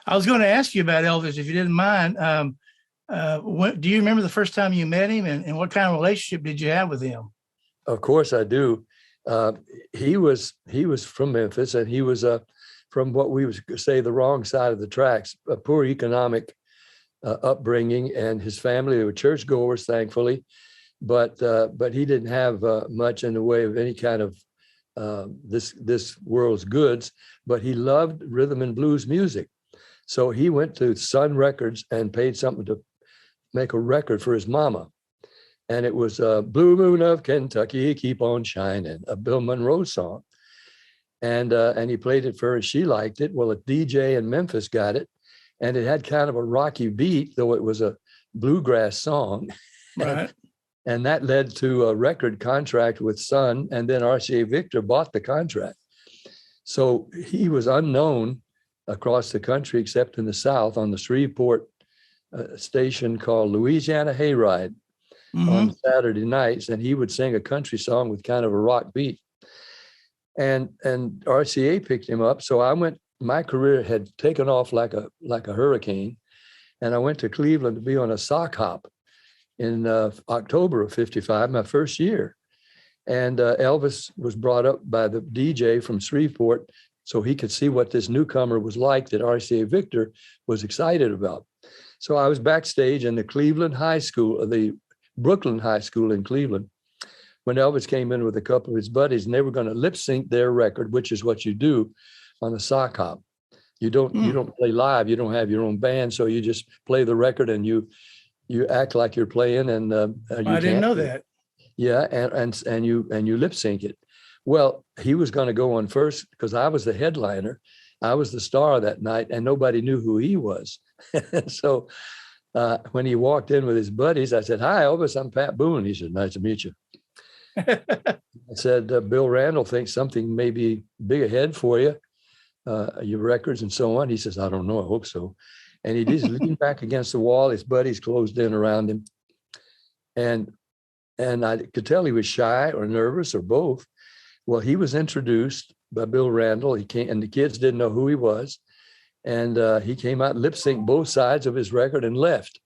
I was going to ask you about Elvis, if you didn't mind. Do you remember the first time you met him, and what kind of relationship did you have with him? Of course I do. Uh, he was from Memphis, and he was from what we would say the wrong side of the tracks, a poor economic upbringing, and his family, they were churchgoers, thankfully, but he didn't have much in the way of any kind of this world's goods. But he loved rhythm and blues music, so he went to Sun Records and paid something to make a record for his mama. And it was Blue Moon of Kentucky, Keep on Shining, a Bill Monroe song. And he played it for her. She liked it. Well, a DJ in Memphis got it, and it had kind of a rocky beat, though it was a bluegrass song. Right. And that led to a record contract with Sun, and then RCA Victor bought the contract. So he was unknown across the country, except in the South, on the Shreveport station called Louisiana Hayride on Saturday nights, and he would sing a country song with kind of a rock beat. And RCA picked him up. So I went, my career had taken off like a hurricane, and I went to Cleveland to be on a sock hop in October of '55, my first year. And Elvis was brought up by the DJ from Shreveport so he could see what this newcomer was like that RCA Victor was excited about. So I was backstage in the Cleveland High School, the Brooklyn High School in Cleveland, when Elvis came in with a couple of his buddies, and they were going to lip sync their record, which is what you do on a sock hop. You don't play live. You don't have your own band, so you just play the record and you act like you're playing. And I didn't know that. Yeah, and you lip sync it. Well, he was going to go on first because I was the headliner. I was the star that night, and nobody knew who he was. So when he walked in with his buddies, I said, "Hi, Elvis, I'm Pat Boone." He said, "Nice to meet you." I said, "Bill Randall thinks something may be big ahead for you, your records and so on." He says, "I don't know, I hope so." And he just leaned back against the wall. His buddies closed in around him. And I could tell he was shy or nervous or both. Well, he was introduced by Bill Randall. He came, and the kids didn't know who he was. And he came out, lip synced both sides of his record, and left.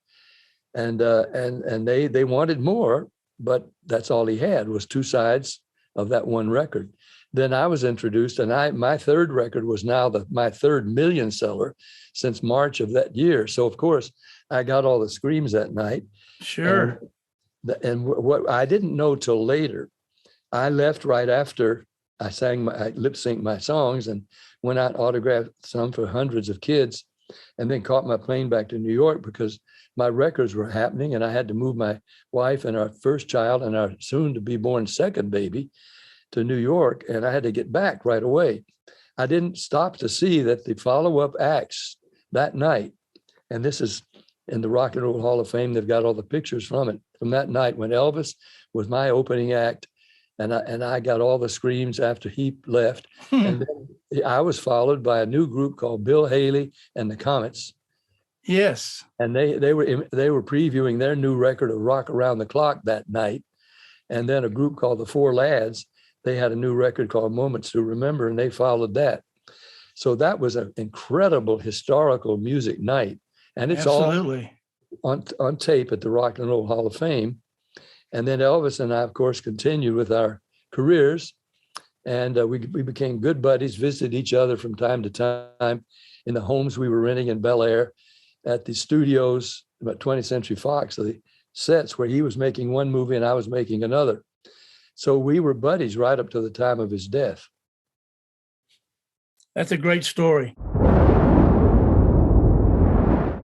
And they wanted more, but that's all he had was two sides of that one record. Then I was introduced, and my third record was now my third million seller since March of that year. So of course I got all the screams that night. Sure. And what I didn't know till later, I left right after I lip synced my songs and went out and autographed some for hundreds of kids, and then caught my plane back to New York because my records were happening, and I had to move my wife and our first child and our soon to be born second baby to New York, and I had to get back right away. I didn't stop to see that the follow-up acts that night, and this is in the Rock and Roll Hall of Fame, they've got all the pictures from it, from that night when Elvis was my opening act, and I got all the screams after he left. And then I was followed by a new group called Bill Haley and the Comets. Yes. And they were previewing their new record of Rock Around the Clock that night. And then a group called the Four Lads, they had a new record called Moments to Remember, and they followed that. So that was an incredible historical music night. And it's absolutely all on tape at the Rock and Roll Hall of Fame. And then Elvis and I, of course, continued with our careers. And we became good buddies, visited each other from time to time in the homes we were renting in Bel Air, at the studios, about 20th Century Fox, the sets where he was making one movie and I was making another. So we were buddies right up to the time of his death. That's a great story.